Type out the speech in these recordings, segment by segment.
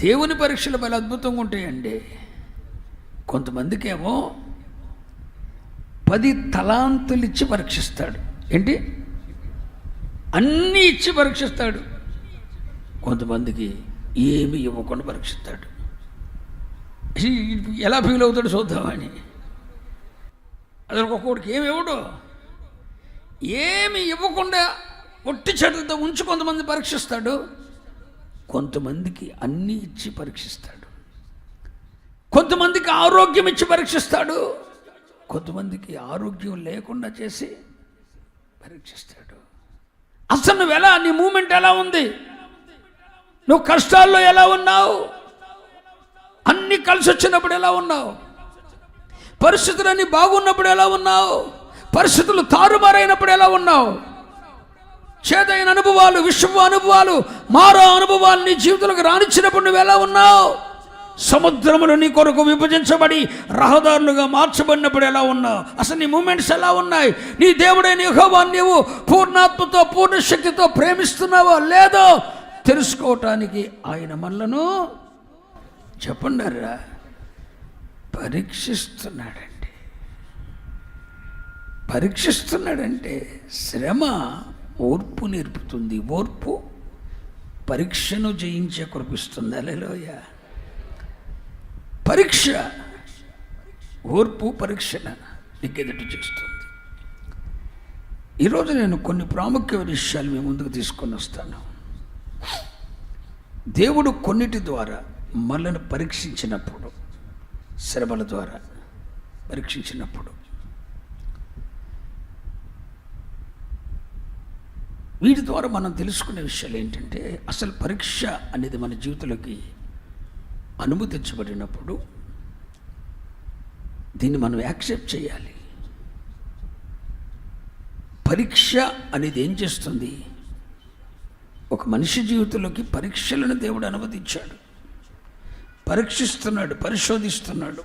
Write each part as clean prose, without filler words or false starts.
దేవుని పరీక్షలు చాలా అద్భుతంగా ఉంటాయండి. కొంతమందికి ఏమో 10 తలాంతులు ఇచ్చి పరీక్షిస్తాడు. ఏంటి? అన్నీ ఇచ్చి పరీక్షిస్తాడు. కొంతమందికి ఏమి ఇవ్వకుండా పరీక్షిస్తాడు. ఎలా ఫీల్ అవుతాడు చూద్దామని. అసలు ఒక్కొక్కడికి ఏమి ఇవ్వడు, ఏమి ఇవ్వకుండా ఒట్టి చేతులతో ఉంచి కొంతమంది పరీక్షిస్తాడు. కొంతమందికి అన్నీ ఇచ్చి పరీక్షిస్తాడు. కొంతమందికి ఆరోగ్యం ఇచ్చి పరీక్షిస్తాడు. కొంతమందికి ఆరోగ్యం లేకుండా చేసి పరీక్షిస్తాడు. అసలు నువ్వు ఎలా, నీ మూమెంట్ ఎలా ఉంది, నువ్వు కష్టాల్లో ఎలా ఉన్నావు, అన్నీ కలిసి వచ్చినప్పుడు ఎలా ఉన్నావు, పరిస్థితులన్నీ బాగున్నప్పుడు ఎలా ఉన్నావు, పరిస్థితులు తారుమారైనప్పుడు ఎలా ఉన్నావు, చేదైన అనుభవాలు, విషమ అనుభవాలు, మారో అనుభవాలు నీ జీవితంలోకి రానిచ్చినప్పుడు నువ్వు ఎలా ఉన్నావు, సముద్రములు నీ కొరకు విభజించబడి రహదారులుగా మార్చబడినప్పుడు ఎలా ఉన్నావు, అసలు నీ మూమెంట్స్ ఎలా ఉన్నాయి, నీ దేవుడైన యెహోవాను నీవు పూర్ణాత్మతో పూర్ణ శక్తితో ప్రేమిస్తున్నావో లేదో తెలుసుకోవటానికి ఆయన మనలను చెప్పండారా పరీక్షిస్తున్నాడండి. పరీక్షిస్తున్నాడంటే శ్రమ ఓర్పు నేర్పుతుంది. ఓర్పు పరీక్షను జయించే కృపిస్తుంది. హల్లెలూయా. పరీక్ష, ఓర్పు పరీక్షను నీకు ఎదుటి చేస్తుంది. ఈరోజు నేను కొన్ని ప్రాముఖ్యమైన విషయాలు మీ ముందుకు తీసుకొని వస్తాను. దేవుడు కొన్నిటి ద్వారా మనల్ని పరీక్షించినప్పుడు, శ్రమల ద్వారా పరీక్షించినప్పుడు, వీటి ద్వారా మనం తెలుసుకునే విషయాలు ఏంటంటే, అసలు పరీక్ష అనేది మన జీవితంలోకి అనుమతించబడినప్పుడు దీన్ని మనం యాక్సెప్ట్ చేయాలి. పరీక్ష అనేది ఏం చేస్తుంది? ఒక మనిషి జీవితంలోకి పరీక్షలను దేవుడు అనుమతించాడు. పరీక్షిస్తున్నాడు, పరిశోధిస్తున్నాడు.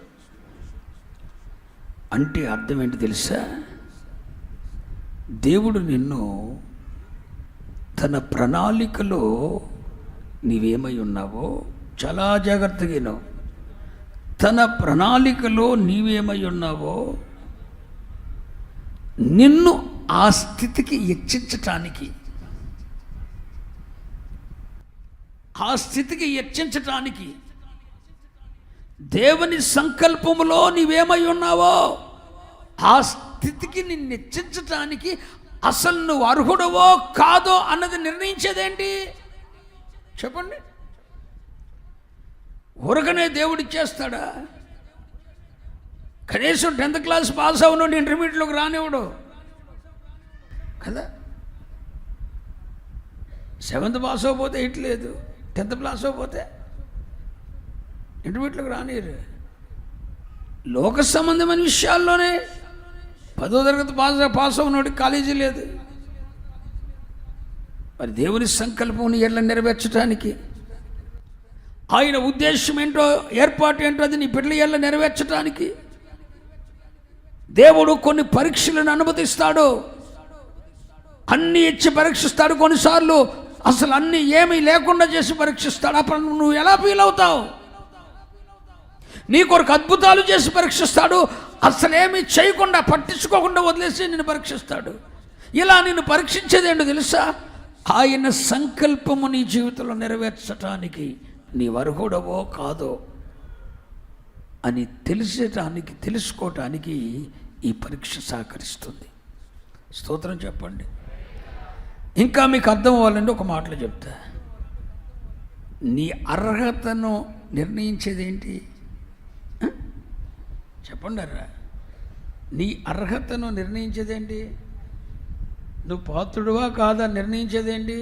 అంటే అర్థం ఏంటి తెలుసా? దేవుడు నిన్ను తన ప్రణాళికలో నీవేమై ఉన్నావో చాలా జాగ్రత్తగా విను. తన ప్రణాళికలో నీవేమై ఉన్నావో నిన్ను ఆ స్థితికి హెచ్చించటానికి, ఆ స్థితికి హెచ్చించటానికి, దేవుని సంకల్పములో నీవేమై ఉన్నావో ఆ స్థితికి నిన్ను హెచ్చించటానికి అసలు నువ్వు అర్హుడవో కాదో అన్నది నిర్ణయించేదేంటి చెప్పండి? ఊరకనే దేవుడు ఇచ్చేస్తాడా? కనీసం 10th క్లాస్ పాస్ అవునండి ఇంటర్మీడియట్లోకి రానివ్వడు కదా. 7th పాస్ అవ్వకపోతే ఇట్లేదు, 10th పాస్ అవ్వకపోతే ఇంటర్మీడియట్లోకి రానియరు. లోక సంబంధమైన విషయాల్లోనే 10వ తరగతి పాస్ అవునోడికి కాలేజీ లేదు. మరి దేవుని సంకల్పం ఎట్లా నెరవేర్చడానికి, ఆయన ఉద్దేశం ఏంటో, ఏర్పాటు ఏంటో అది నీ బిడ్డల ఎట్లా నెరవేర్చడానికి దేవుడు కొన్ని పరీక్షలను అనుమతిస్తాడు. అన్నీ ఇచ్చి పరీక్షిస్తాడు. కొన్నిసార్లు అసలు అన్నీ ఏమీ లేకుండా చేసి పరీక్షిస్తాడు. అప్పుడు నువ్వు ఎలా ఫీల్ అవుతావు? నీ కొరకు అద్భుతాలు చేసి పరీక్షిస్తాడు. అసలు ఏమీ చేయకుండా, పట్టించుకోకుండా వదిలేసి నిన్ను పరీక్షిస్తాడు. ఇలా నిన్ను పరీక్షించేది ఏంటో తెలుసా? ఆయన సంకల్పము నీ జీవితంలో నెరవేర్చటానికి నీ అర్హుడవో కాదో అని తెలిసేటానికి, తెలుసుకోవటానికి ఈ పరీక్ష సహకరిస్తుంది. స్తోత్రం చెప్పండి. ఇంకా మీకు అర్థం అవ్వాలంటే ఒక మాటలో చెప్తా. నీ అర్హతను నిర్ణయించేది ఏంటి చెప్పండి అర్రా? నీ అర్హతను నిర్ణయించేదేంటి? నువ్వు పాత్రుడువా కాదా నిర్ణయించేదేంటి?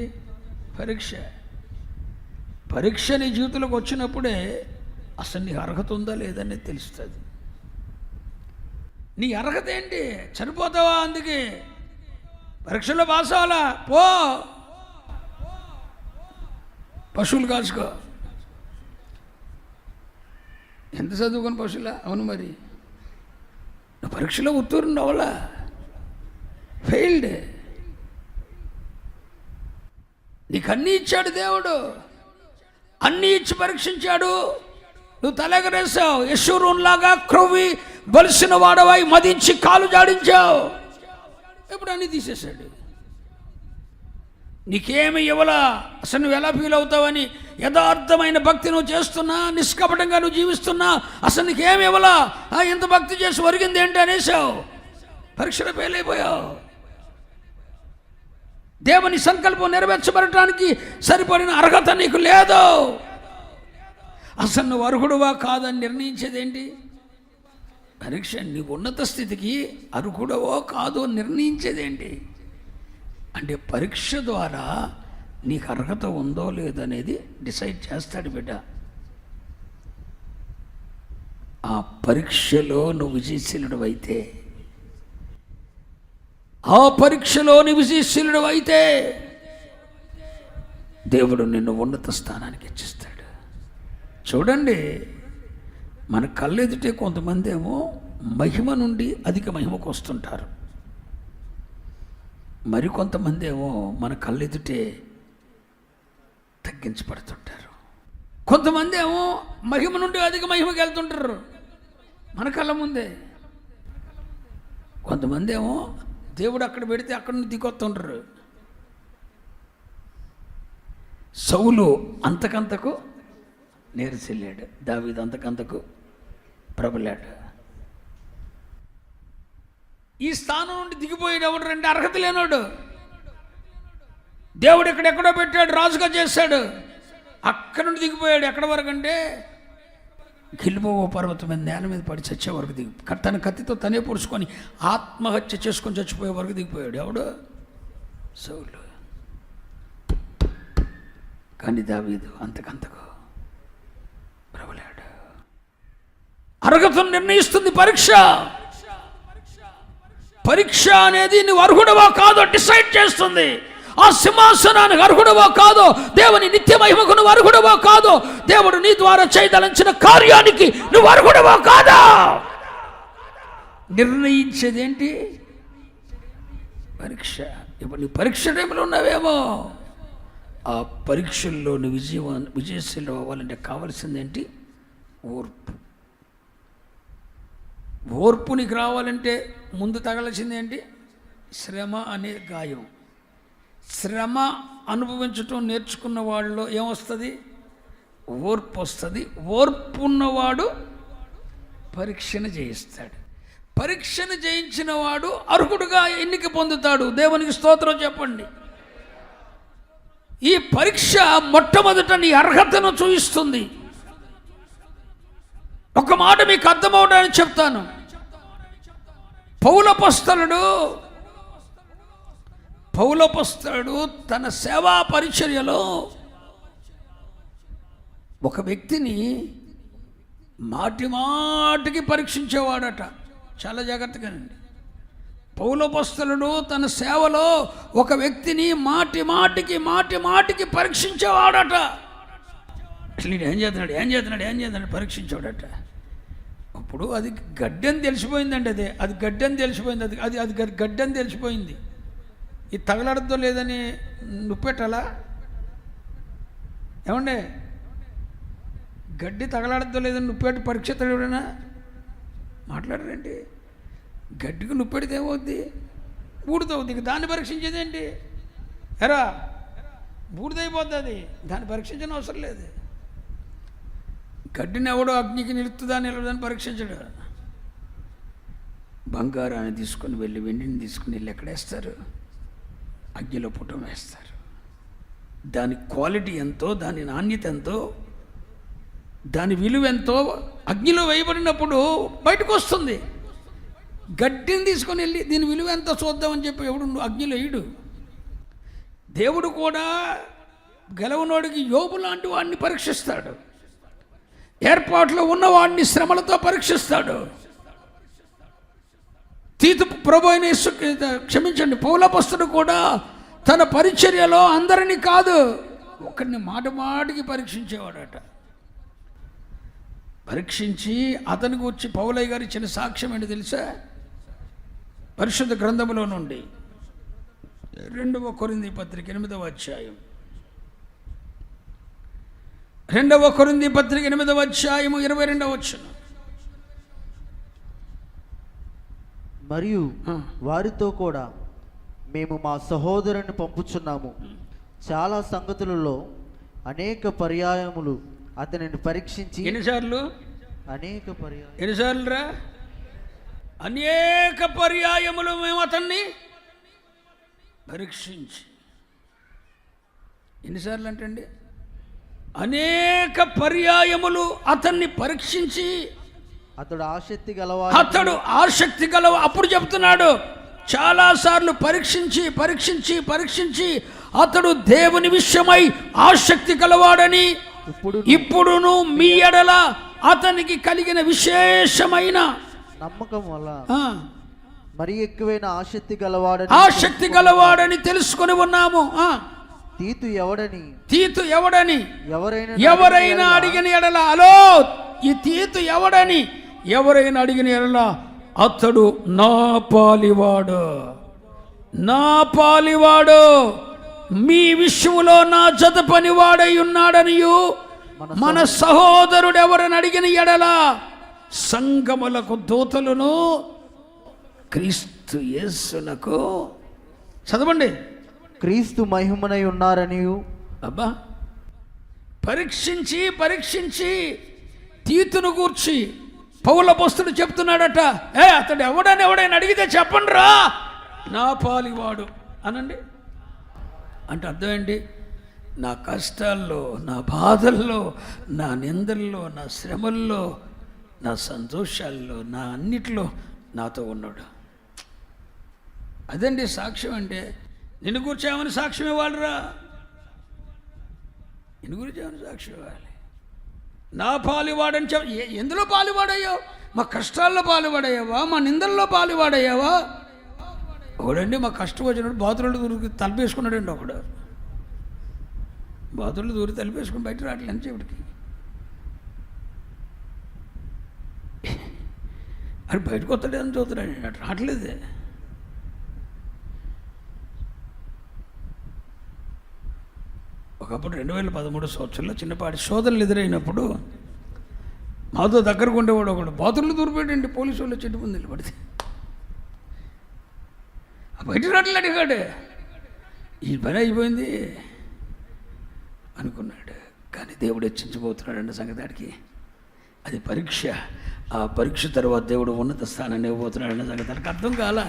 పరీక్ష. పరీక్ష నీ జీవితంలోకి వచ్చినప్పుడే అసలు నీ అర్హత ఉందా లేదని తెలుస్తుంది. నీ అర్హత ఏంటి? చనిపోతావా? అందుకే పరీక్షలో పాస్ అవ్వాలా? పో, పశువులు కాచుకో. ఎంత చదువుకొని పశువులా? అవును, మరి నువ్వు పరీక్షలో ఉత్తీర్ణుడు అవ్వాలా? ఫెయిల్డ్. నీకు అన్నీ ఇచ్చాడు దేవుడు. అన్నీ ఇచ్చి పరీక్షించాడు. నువ్వు తలెగరేసావు, యశూరులాగా క్రొవ్వి బలిసిన వాడవై మదించి కాలు జాడించావు. ఇప్పుడు అన్నీ తీసేశాడు. నీకేమి ఇవ్వలా, అసలు నువ్వు ఎలా ఫీల్ అవుతావని. యథార్థమైన భక్తి నువ్వు చేస్తున్నా, నిష్కపటంగా నువ్వు జీవిస్తున్నా, అసలు నీకేమి ఇవ్వలా. ఎంత భక్తి చేసి ఒరిగింది ఏంటి అనేసావు, పరీక్షలో ఫెయిల్ అయిపోయావు. దేవుని సంకల్పం నెరవేర్చబడటానికి సరిపడిన అర్హత నీకు లేదు. అసలు నువ్వు అర్హుడువా కాదని నిర్ణయించేది ఏంటి? పరీక్ష. నీ ఉన్నత స్థితికి అర్హుడవో కాదో నిర్ణయించేది ఏంటి అంటే, పరీక్ష ద్వారా నీకు అర్హత ఉందో లేదనేది డిసైడ్ చేస్తాడు బిడ్డ. ఆ పరీక్షలో నువ్వు విజయశీలుడు అయితే, ఆ పరీక్షలో నువ్వు విజయశీలుడు అయితే దేవుడు నిన్ను ఉన్నత స్థానానికి హెచ్చిస్తాడు. చూడండి, మన కళ్ళెదుటే కొంతమంది ఏమో మహిమ నుండి అధిక మహిమకు వస్తుంటారు. మరికొంతమంది ఏమో మన కళ్ళెదుటే తగ్గించబడుతుంటారు. కొంతమంది ఏమో మహిమ నుండి అధిక మహిమకి వెళ్తుంటారు మన కళ్ళ ముందే. కొంతమంది ఏమో దేవుడు అక్కడ పెడితే అక్కడ నుండి దిగొస్తుంటారు. సౌలు అంతకంతకు నేర్చెల్లాడు, దావీదు అంతకంతకు ప్రబలాడు. ఈ స్థానం నుండి దిగిపోయాడు ఎవడు? రెండు అర్హత లేనాడు. దేవుడు ఎక్కడెక్కడో పెట్టాడు, రాజుగా చేశాడు. అక్కడ నుండి దిగిపోయాడు. ఎక్కడ వరకు అంటే గిల్బోవ పర్వతం మీద నేల మీద పడి చచ్చే వరకు తన కత్తితో తనే పొడుచుకొని ఆత్మహత్య చేసుకొని చచ్చిపోయే వరకు దిగిపోయాడు. ఎవడు? సౌలు. కానీ దావీదు అంతకంతకు ప్రబలాడు. అర్హతను నిర్ణయిస్తుంది పరీక్ష. పరీక్ష అనేది నువ్వు అర్హుడవో కాదో డిసైడ్ చేస్తుంది. ఆ సింహాసనానికి అర్హుడవో కాదో, దేవుని నిత్య మహిమకు నువ్వు అర్హుడవో కాదో, దేవుడు నీ ద్వారా చేయదలించిన కార్యానికి నువ్వు అర్హుడవో కాదో నిర్ణయించేదేంటి? పరీక్ష. ఇప్పుడు నీ పరీక్ష టైంలో ఉన్నావేమో, ఆ పరీక్షల్లో నువ్వు విజయశీలం అవ్వాలంటే కావాల్సిందేంటి? ఓర్పు. ఓర్పు నీకు రావాలంటే ముందు తగలాల్సింది ఏంటి? శ్రమ అనే గాయం. శ్రమ అనుభవించటం నేర్చుకున్న వాళ్ళలో ఏమొస్తుంది? ఓర్పు వస్తుంది. ఓర్పు ఉన్నవాడు పరీక్షను జయిస్తాడు. పరీక్షను జయించిన వాడు అర్హుడుగా ఎన్నిక పొందుతాడు. దేవునికి స్తోత్రం చెప్పండి. ఈ పరీక్ష మొట్టమొదట నీ అర్హతను చూపిస్తుంది. ఒక మాట మీకు అర్థమవడానికి చెప్తాను. పౌలపస్తలుడు తన సేవా పరిచర్యలో ఒక వ్యక్తిని మాటి మాటికి పరీక్షించేవాడట. చాలా జాగ్రత్తగానండి. పౌలపస్తలుడు తన సేవలో ఒక వ్యక్తిని మాటి మాటికి పరీక్షించేవాడట. ఏం చేస్తున్నాడు పరీక్షించాడట. అప్పుడు అది గడ్డని తెలిసిపోయిందండి. అది గడ్డని తెలిసిపోయింది. అది గడ్డని తెలిసిపోయింది. ఇది తగలడద్దో లేదని నుప్పెట్టాలా? ఏమండే, గడ్డి తగలాడద్దో లేదని నుప్పెట్టి పరీక్ష ఎవడైనా మాట్లాడరండి. గడ్డికి నుప్పెడితే ఏమవుద్ది? బూడిదవుద్ది. దాన్ని పరీక్షించేదేంటి? ఎరా బూడిదైపోద్ది. అది దాన్ని పరీక్షించిన అవసరం లేదు. గడ్డిని ఎవడో అగ్నికి నిలుతుందా నిలవదని పరీక్షించడు. బంగారాన్ని తీసుకొని వెళ్ళి, వెండిని తీసుకుని వెళ్ళి ఎక్కడేస్తారు? అగ్నిలో పుటం వేస్తారు. దాని క్వాలిటీ ఎంతో, దాని నాణ్యత ఎంతో, దాని విలువ ఎంతో అగ్నిలో వేయబడినప్పుడు బయటకు వస్తుంది. గడ్డిని తీసుకొని వెళ్ళి దీని విలువ ఎంతో చూద్దామని చెప్పి ఎవడు అగ్నిలో వేయడు. దేవుడు కూడా గెలవనోడికి యోబు లాంటి వాడిని పరీక్షిస్తాడు. ఏర్పాట్లో ఉన్నవాడిని శ్రమలతో పరీక్షిస్తాడు. తీతు ప్రభు అయిన క్షమించండి, పౌలపస్తుడు కూడా తన పరిచర్యలో అందరినీ కాదు, ఒకరిని మాటికి పరీక్షించేవాడట. పరీక్షించి అతనికి వచ్చి పౌలయ్య గారు ఇచ్చిన సాక్ష్యం ఏంటి తెలుసా? పరిశుద్ధ గ్రంథములో నుండి 2వ కొరింథీ పత్రిక 8వ అధ్యాయం 2వ కొరింథీ పత్రిక 8వ అధ్యాయము 22వ వచనం. మరియు వారితో కూడా మేము మా సహోదరుని పంపుచున్నాము. చాలా సంగతులలో అనేక పర్యాయములు అతనిని పరీక్షించి. ఎన్నిసార్లు? అనేక పర్యాయం. ఎన్నిసార్లు రా? అనేక పర్యాయములు మేము అతన్ని పరీక్షించి. ఎన్నిసార్లు అంటండి? అనేక పర్యాయములు అతన్ని పరీక్షించి. అతడు ఆసక్తి గలవాడు. అప్పుడు చెప్తున్నాడు, చాలాసార్లు పరీక్షించి పరీక్షించి పరీక్షించి అతడు దేవుని విషయమై ఆసక్తి గలవాడని ఇప్పుడును మీ ఎడల అతనికి కలిగిన విశేషమైన నమ్మకం వల్ల మరి ఎక్కువైన ఆసక్తి గలవాడని తెలుసుకొని ఉన్నాము. తీతు ఎవడని ఎవరైనా అడిగిన ఎడల, హలో, ఈ తీతు ఎవడని ఎవరైనా అడిగిన ఎడల అతడు నా పాలివాడు మీ విషయంలో నా జత పనివాడై ఉన్నాడనియు మన సహోదరుడు ఎవరని అడిగిన ఎడల సంగములకు దూతలను క్రీస్తు యేసునకు, చదవండి, క్రీస్తు మహిమనై ఉన్నారనియు. అబ్బా, పరీక్షించి పరీక్షించి తీతును గూర్చి పౌలపోస్తుడు చెప్తున్నాడట, అతడు ఎవడైనా అడిగితే చెప్పండి రా, నా పాలివాడు అనండి. అంటే అర్థం ఏంటి? నా కష్టాల్లో, నా బాధల్లో, నా నిందల్లో, నా శ్రమల్లో, నా సంతోషాల్లో, నా అన్నిట్లో నాతో ఉన్నాడు. అదండి సాక్ష్యం అంటే. నిన్ను గురించి ఏమని సాక్ష్యం ఇవ్వాలిరా? నిన్ను గురించి ఏమైనా సాక్ష్యం ఇవ్వాలి. నా పాలివాడని ఎందులో పాలివాడయ్యావు? మా కష్టాల్లో పాలివాడయ్యావా? మా నిందల్లో పాలివాడయ్యావా? ఒకడండి మా కష్టం వచ్చినప్పుడు బాతులు దూరికి తలపేసుకున్నాడండి. ఒకడు బాతులు దూరి తలపేసుకుని బయట రావట్లేదు అని చెవిటికి. అది బయటకు వస్తాడే అని చూస్తున్నాడు, అటు రావట్లేదే. ఒకప్పుడు 2013 సంవత్సరంలో చిన్నపాటి శోధనలు ఎదురైనప్పుడు మాతో దగ్గరకు ఉండేవాడు ఒకడు బాతులు దూరిపోయాడండి. పోలీసు వాళ్ళు చెట్టు ముందు నిలబడితే బయట రాట్లు అడిగాడు. ఈ పని అయిపోయింది అనుకున్నాడు. కానీ దేవుడు హెచ్చించబోతున్నాడు అన్న సంగతి అది పరీక్ష. ఆ పరీక్ష తర్వాత దేవుడు ఉన్నత స్థానాన్ని ఇవ్వబోతున్నాడు అన్న సంగతి అర్థం కాల.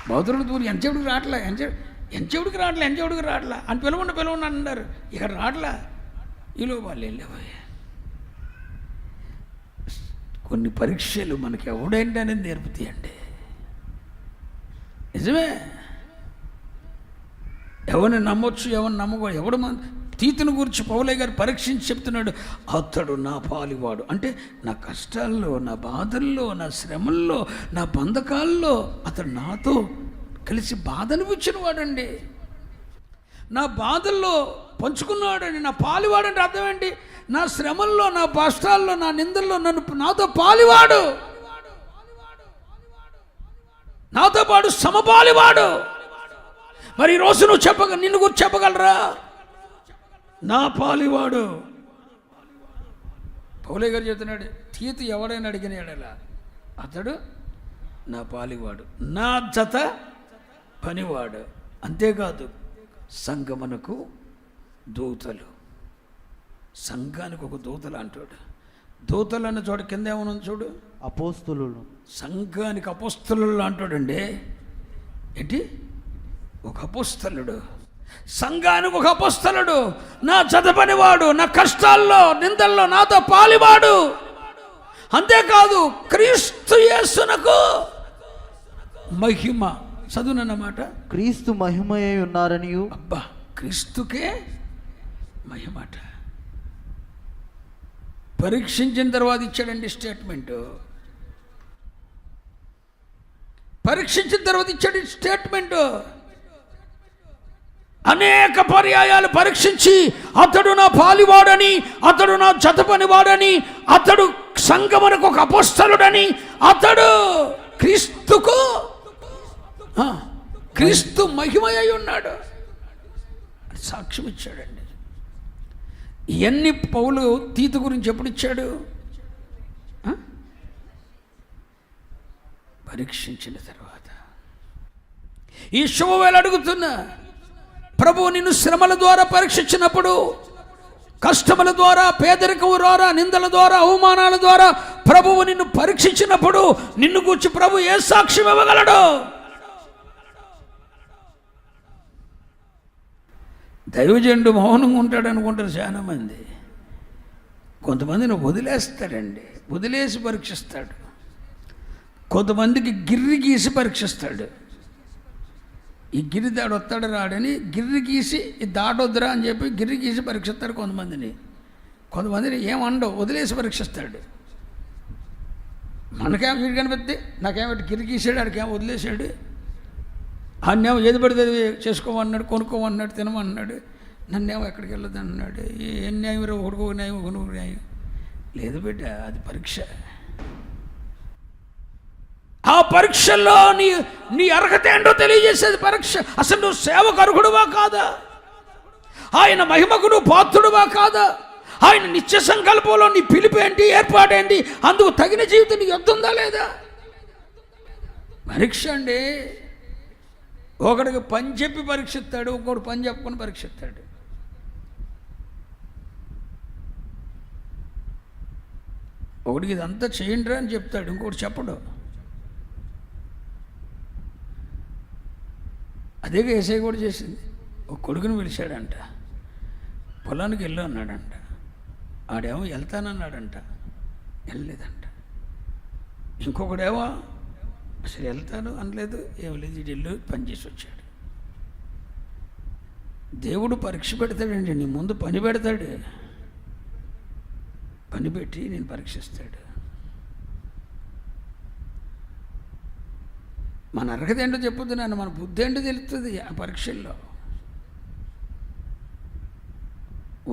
బాతులు దూరి ఎంచెవుడికి రావట్లే ఎంచెవుడికి రావట్లా అని పిలవండి అన్నారు. ఇక్కడ రావట్లా. ఈలో వాళ్ళు వెళ్ళిపోయా. కొన్ని పరీక్షలు మనకి ఎవడైంటి అనేది నేర్పుతాయండి. నిజమే. ఎవరిని నమ్మొచ్చు, ఎవరిని నమ్మకూడదు. ఎవడు తీతుని గురించి పౌలయ్య గారు పరీక్షించి చెప్తున్నాడు, అతడు నా పాలివాడు. అంటే నా కష్టాల్లో, నా బాధల్లో, నా శ్రమల్లో, నా బంధకాల్లో అతడు నాతో కలిసి బాధ అనిపించిన వాడండి. నా బాధల్లో పంచుకున్నవాడండి. నా పాలివాడంటే అర్థం ఏంటి? నా శ్రమల్లో, నా కష్టాల్లో, నా నిందల్లో నాతో పాలివాడు, నాతో పాటు సమపాలివాడు. మరి ఈరోజు నువ్వు నిన్ను గురించి చెప్పగలరా? నా పాలివాడు. పౌలయ్య గారు చెప్తున్నాడు, తీతు ఎవడైనా అడిగిన ఎడల అతడు నా పాలివాడు, నా జత పనివాడు. అంతేకాదు, సంఘమునకు దూతలు. సంఘానికి ఒక దూతలు అంటాడు. దూతలు అన్న చోట కింద ఏమన్నా చూడు, అపోస్తలు. సంఘానికి అపోస్తలు అంటాడండి. ఏంటి? ఒక అపోస్తలుడు. సంఘానికి ఒక అపోస్తలుడు, నా చదపనివాడు, నా కష్టాల్లో, నిందల్లో నాతో పాలివాడు. అంతేకాదు, క్రీస్తు యేసునకు మహిమ. చదువునన్నమాట, క్రీస్తు మహిమయే ఉన్నారనియు. అబ్బా, క్రీస్తుకే మహిమట. పరీక్షించిన తర్వాత ఇచ్చాడండి స్టేట్మెంట్. పరీక్షించిన తర్వాత ఇచ్చాడు స్టేట్మెంట్. అనేక పర్యాయాలు పరీక్షించి అతడు నా పాలివాడని, అతడు నా జతపనివాడని, అతడు సంఘమునకు ఒక అపోస్తలుడని, అతడు క్రీస్తు మహిమయ్య ఉన్నాడు సాక్ష్యం ఇచ్చాడండి. ఇవన్నీ పౌలు తీతు గురించి ఎప్పుడు ఇచ్చాడు? పరీక్షించిన తర్వాత. ఈ శుభవేళ అడుగుతున్నా, ప్రభువు నిన్ను శ్రమల ద్వారా పరీక్షించినప్పుడు, కష్టముల ద్వారా, పేదరికం ద్వారా, నిందల ద్వారా, అవమానాల ద్వారా ప్రభువు నిన్ను పరీక్షించినప్పుడు నిన్ను గూర్చి ప్రభు ఏ సాక్ష్యం ఇవ్వగలడు? దైవజనుడు మౌనంగా ఉంటాడు అనుకుంటారు చాలామంది. కొంతమందిని వదిలేస్తాడండి, వదిలేసి పరీక్షిస్తాడు. కొంతమందికి గిర్రి గీసి పరీక్షిస్తాడు. ఈ గిరి దాడు వస్తాడు రాడని గిర్రి గీసి ఈ దాటొద్దురా అని చెప్పి గిర్రి గీసి పరీక్షిస్తాడు కొంతమందిని. కొంతమందిని ఏమండవు, వదిలేసి పరీక్షిస్తాడు. మనకేమో వీడు కనిపెట్టి నాకేమో గిర్రి గీసాడు, ఆడికేమో వదిలేసాడు. ఆన్నేమో ఏది పడితే చేసుకోమన్నాడు, కొనుక్కోమన్నాడు, తినమన్నాడు. నన్నేమో ఎక్కడికి వెళ్ళదు అన్నాడు. ఏ న్యాయం ఒకటికో న్యాయం, ఒకనొక న్యాయం లేదు బిడ్డ, అది పరీక్ష. ఆ పరీక్షల్లో నీ అర్హత ఏంటో తెలియజేసేది పరీక్ష. అసలు నువ్వు సేవకు అర్హుడువా కాదా? ఆయన మహిమకు నువ్వు పాత్రుడువా కాదా? ఆయన నిత్య సంకల్పంలో నీ పిలుపు ఏంటి, ఏర్పాటేంటి, అందుకు తగిన జీవితం నీకు ఎత్తుందా లేదా? పరీక్ష అండి. ఒకడికి పని చెప్పి పరీక్షిస్తాడు, ఒకడు పని చెప్పుకొని పరీక్షిస్తాడు. ఒకడికి ఇదంతా చేయండిరా అని చెప్తాడు, ఇంకోటి చెప్పడు. అదే ఏసై కూడా చేసింది. ఒక కొడుకుని పిలిచాడంట, పొలానికి వెళ్ళు అన్నాడంట. ఆడేమో వెళ్తానన్నాడంట, వెళ్ళలేదంట. ఇంకొకడేమో అసలు వెళ్తాను అనలేదు, ఏం లేదు, ఇల్లు పనిచేసి వచ్చాడు. దేవుడు పరీక్ష పెడతాడండి, నీ ముందు పని పెడతాడు. పని పెట్టి నేను పరీక్షిస్తాడు. మన అర్హత ఏంటో చెప్పొద్దు నాన్న, మన బుద్ధి ఏంటో తెలుస్తుంది ఆ పరీక్షల్లో.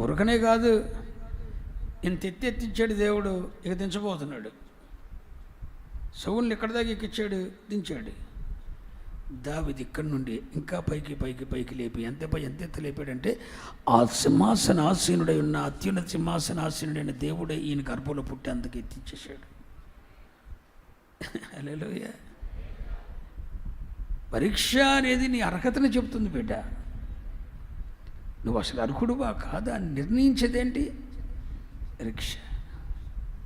ఊరకనే కాదు, ఇంత ఎత్తిచ్చాడు దేవుడు, ఇక దించబోతున్నాడు. సౌలుని ఎక్కడి దాకా ఎక్కిచ్చాడు, దించాడు. దావీదు ఇక్కడి నుండి ఇంకా పైకి పైకి పైకి లేపి ఎంత ఎత్తు లేపాడంటే, ఆ సింహాసనాసీనుడై ఉన్న అత్యున్నత సింహాసనాసీనుడైన దేవుడే ఈయన గర్భంలో పుట్టి అంతకు ఎత్తిచ్చేసాడు. హల్లెలూయా. పరీక్ష అనేది నీ అర్హతను చెబుతుంది బిడ్డ. నువ్వు అసలు అర్హుడువా కాదా అని నిర్ణయించేదేంటి? పరీక్ష.